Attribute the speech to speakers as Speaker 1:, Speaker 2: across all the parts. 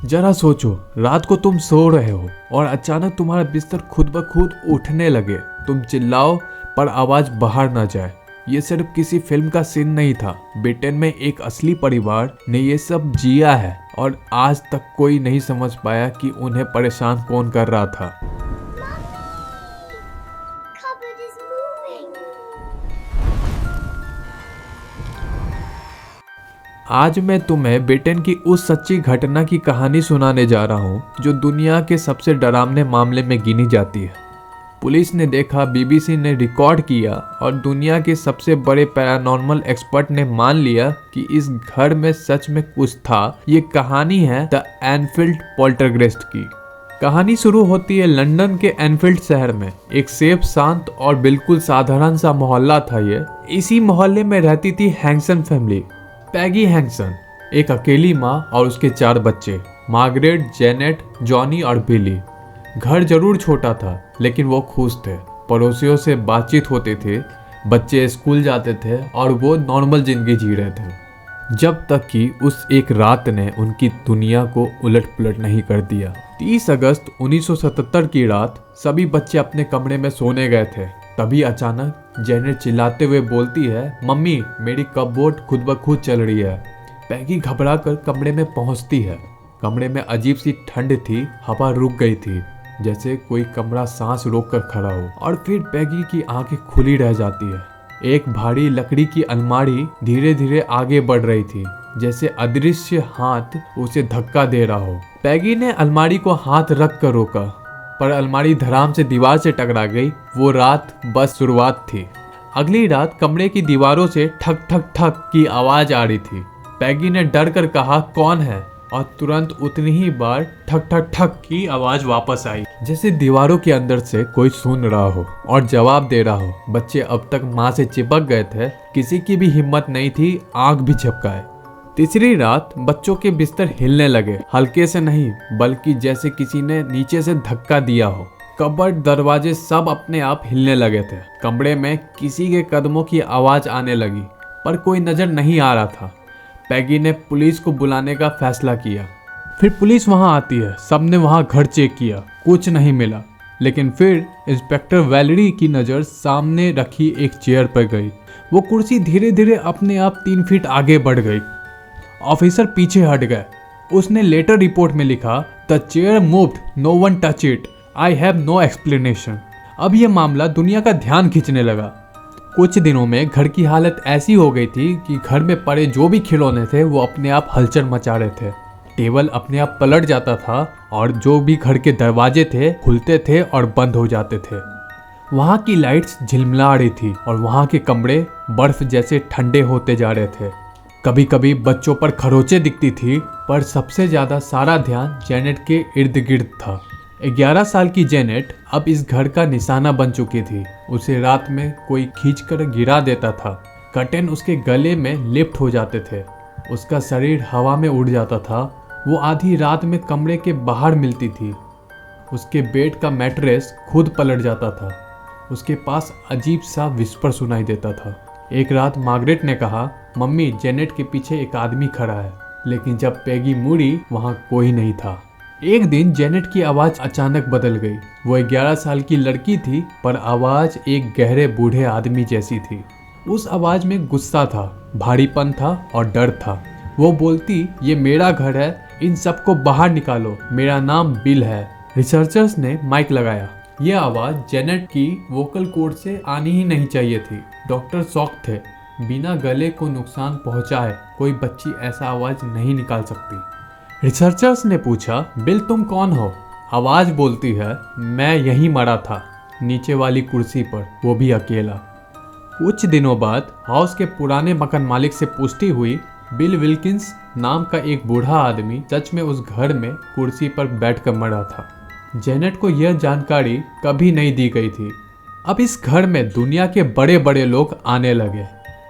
Speaker 1: जरा सोचो, रात को तुम सो रहे हो और अचानक तुम्हारा बिस्तर खुद ब खुद उठने लगे। तुम चिल्लाओ पर आवाज बाहर ना जाए। ये सिर्फ किसी फिल्म का सीन नहीं था। ब्रिटेन में एक असली परिवार ने ये सब जिया है और आज तक कोई नहीं समझ पाया कि उन्हें परेशान कौन कर रहा था। आज मैं तुम्हें ब्रिटेन की उस सच्ची घटना की कहानी सुनाने जा रहा हूँ जो दुनिया के सबसे डरावने मामले में गिनी जाती है। पुलिस ने देखा, बीबीसी ने रिकॉर्ड किया और दुनिया के सबसे बड़े पैरानॉर्मल एक्सपर्ट ने मान लिया कि इस घर में सच में कुछ था। ये कहानी है द एनफील्ड पोल्टरगेस्ट की। कहानी शुरू होती है लंदन के एनफील्ड शहर में। एक सेफ, शांत और बिल्कुल साधारण सा मोहल्ला था ये। इसी मोहल्ले में रहती थी हैंगसन फैमिली। पैगी हैंगसन, एक अकेली माँ और उसके 4 बच्चे, मार्गरेट, जेनेट, जॉनी और बिली। घर जरूर छोटा था लेकिन वो खुश थे। पड़ोसियों से बातचीत होते थे, बच्चे स्कूल जाते थे और वो नॉर्मल जिंदगी जी रहे थे। जब तक कि उस एक रात ने उनकी दुनिया को उलट पुलट नहीं कर दिया। 30 अगस्त 1977 की रात सभी बच्चे अपने कमरे में सोने गए थे। तभी अचानक जेनेट चिल्लाते हुए बोलती है, मम्मी मेरी कपबोर्ड खुद ब खुद चल रही है। पैगी घबरा कर कमरे में पहुंचती है। कमरे में अजीब सी ठंड थी, हवा रुक गई थी, जैसे कोई कमरा सांस रोक कर खड़ा हो। और फिर पैगी की आंखें खुली रह जाती है। एक भारी लकड़ी की अलमारी धीरे धीरे आगे बढ़ रही थी, जैसे अदृश्य हाथ उसे धक्का दे रहा हो। पैगी ने अलमारी को हाथ रख कर रोका पर अलमारी धड़ाम से दीवार से टकरा गई। वो रात बस शुरुआत थी। अगली रात कमरे की दीवारों से ठक ठक ठक की आवाज आ रही थी। पैगी ने डर कर कहा, कौन है? और तुरंत उतनी ही बार ठक ठक ठक की आवाज वापस आई, जैसे दीवारों के अंदर से कोई सुन रहा हो और जवाब दे रहा हो। बच्चे अब तक माँ से चिपक गए थे, किसी की भी हिम्मत नहीं थी आंख भी झपकाए। तीसरी रात बच्चों के बिस्तर हिलने लगे, हल्के से नहीं बल्कि जैसे किसी ने नीचे से धक्का दिया हो। कबर्ड, दरवाजे सब अपने आप हिलने लगे थे। कमरे में किसी के कदमों की आवाज आने लगी पर कोई नजर नहीं आ रहा था। पैगी ने पुलिस को बुलाने का फैसला किया। फिर पुलिस वहां आती है। सबने वहां घर चेक किया, कुछ नहीं मिला। लेकिन फिर इंस्पेक्टर वैलेरी की नज़र सामने रखी एक चेयर पर गई। वो कुर्सी धीरे धीरे अपने आप 3 फीट आगे बढ़ गई। ऑफिसर पीछे हट गए। उसने लेटर रिपोर्ट में लिखा, the chair moved, no one touch it, I have no explanation. अब यह मामला दुनिया का ध्यान खींचने लगा। कुछ दिनों में घर की हालत ऐसी हो गई थी कि घर में पड़े जो भी खिलौने थे वो अपने आप हलचल मचा रहे थे। टेबल अपने आप पलट जाता था और जो भी घर के दरवाजे थे खुलते थे और बंद हो जाते थे। वहाँ की लाइट्स झिलमिला रही थी और वहाँ के कमरे बर्फ जैसे ठंडे होते जा रहे थे। कभी कभी बच्चों पर खरोंचें दिखती थी पर सबसे ज्यादा सारा ध्यान जेनेट के इर्द गिर्द था। 11 साल की जेनेट अब इस घर का निशाना बन चुकी थी। उसे रात में कोई खींचकर गिरा देता था। कर्टेन उसके गले में लिफ्ट हो जाते थे। उसका शरीर हवा में उड़ जाता था। वो आधी रात में कमरे के बाहर मिलती थी। उसके बेड का मैट्रेस खुद पलट जाता था। उसके पास अजीब सा विस्पर सुनाई देता था। एक रात मार्गरेट ने कहा, मम्मी जेनेट के पीछे एक आदमी खड़ा है। लेकिन जब पैगी मुड़ी वहां कोई नहीं था। एक दिन जेनेट की आवाज अचानक बदल गई। वो 11 साल की लड़की थी पर आवाज एक गहरे बूढ़े आदमी जैसी थी। उस आवाज में गुस्सा था, भारीपन था और डर था। वो बोलती, ये मेरा घर है, इन सबको बाहर निकालो, मेरा नाम बिल है। रिसर्चर्स ने माइक लगाया। यह आवाज जेनेट की वोकल कॉर्ड से आनी ही नहीं चाहिए थी। डॉक्टर शॉक थे। बिना गले को नुकसान पहुंचाए कोई बच्ची ऐसा आवाज नहीं निकाल सकती। रिसर्चर्स ने पूछा, बिल तुम कौन हो? आवाज बोलती है, मैं यहीं मरा था, नीचे वाली कुर्सी पर, वो भी अकेला। कुछ दिनों बाद हाउस के पुराने मकान मालिक से पुष्टि हुई। बिल विल्किंस नाम का एक बूढ़ा आदमी सच में उस घर में कुर्सी पर बैठकर मरा था। जेनेट को यह जानकारी कभी नहीं दी गई थी। अब इस घर में दुनिया के बड़े बड़े लोग आने लगे।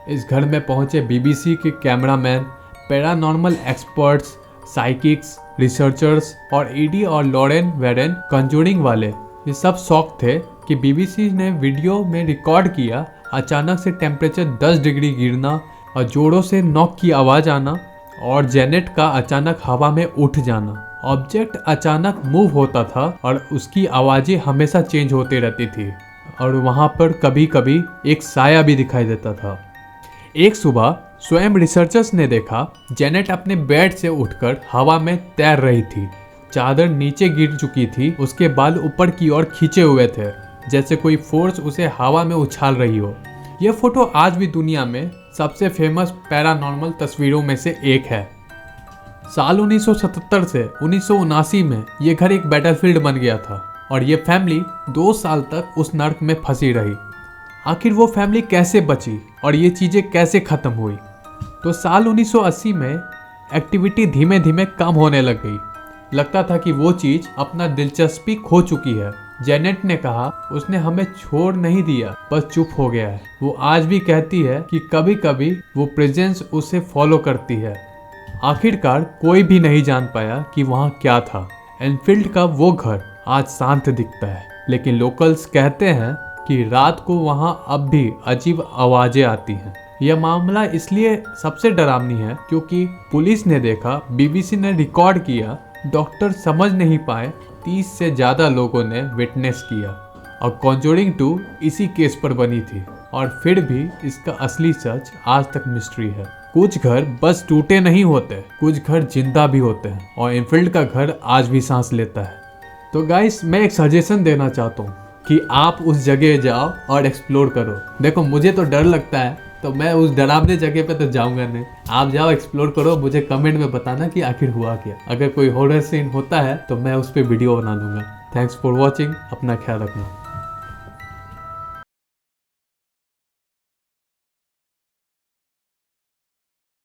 Speaker 1: इस घर में पहुंचे बीबीसी के cameraman, paranormal experts, psychics, researchers और ईडी और लॉरेन वेरेन कंजूरिंग वाले। ये सब शौक थे कि बीबीसी ने वीडियो में रिकॉर्ड किया अचानक से टेम्परेचर 10 डिग्री गिरना और जोरों से नॉक की आवाज़ आना और जेनेट का अचानक हवा में उठ जाना ऑब्जेक्ट अचानक मूव होता था और उसकी आवाजें हमेशा चेंज होती रहती थी और वहां पर कभी कभी एक साया भी दिखाई देता था। एक सुबह स्वयं रिसर्चर्स ने देखा जेनेट अपने बेड से उठकर हवा में तैर रही थी। चादर नीचे गिर चुकी थी, उसके बाल ऊपर की ओर खींचे हुए थे, जैसे कोई फोर्स उसे हवा में उछाल रही हो। यह फोटो आज भी दुनिया में सबसे फेमस पैरानॉर्मल तस्वीरों में से एक है। साल 1977 से 1979 में यह घर एक बैटलफील्ड बन गया था और ये फैमिली 2 साल तक उस नर्क में फंसी रही। आखिर वो फैमिली कैसे बची और ये चीज़ें कैसे ख़त्म हुई? तो साल 1980 में एक्टिविटी धीमे धीमे कम होने लग गई। लगता था कि वो चीज़ अपना दिलचस्पी खो चुकी है। जेनेट ने कहा उसने हमें छोड़ नहीं दिया, बस चुप हो गया है। वो आज भी कहती है कि कभी कभी वो प्रेजेंस उसे फॉलो करती है। आखिरकार कोई भी नहीं जान पाया कि वहाँ क्या था। एनफील्ड का वो घर आज शांत दिखता है, लेकिन लोकल्स कहते हैं कि रात को वहाँ अब भी अजीब आवाजें आती हैं। यह मामला इसलिए सबसे डरावनी है क्योंकि पुलिस ने देखा, बीबीसी ने रिकॉर्ड किया, डॉक्टर समझ नहीं पाए, 30 से ज़्यादा लोगों ने विटनेस किया और कॉन्जोरिंग 2 इसी केस पर बनी थी और फिर भी इसका असली सच आज तक मिस्ट्री है। कुछ घर बस टूटे नहीं होते, कुछ घर जिंदा भी होते हैं और एनफील्ड का घर आज भी सांस लेता है। तो गाइस, मैं एक सजेशन देना चाहता हूँ कि आप उस जगह जाओ और एक्सप्लोर करो। देखो, मुझे तो डर लगता है तो मैं उस डरावने जगह पे तो जाऊंगा नहीं। आप जाओ, एक्सप्लोर करो, मुझे कमेंट में बताना कि आखिर हुआ क्या। अगर कोई हॉरर सीन होता है तो मैं उस पर वीडियो बना दूंगा। थैंक्स फॉर वॉचिंग, अपना ख्याल रखना।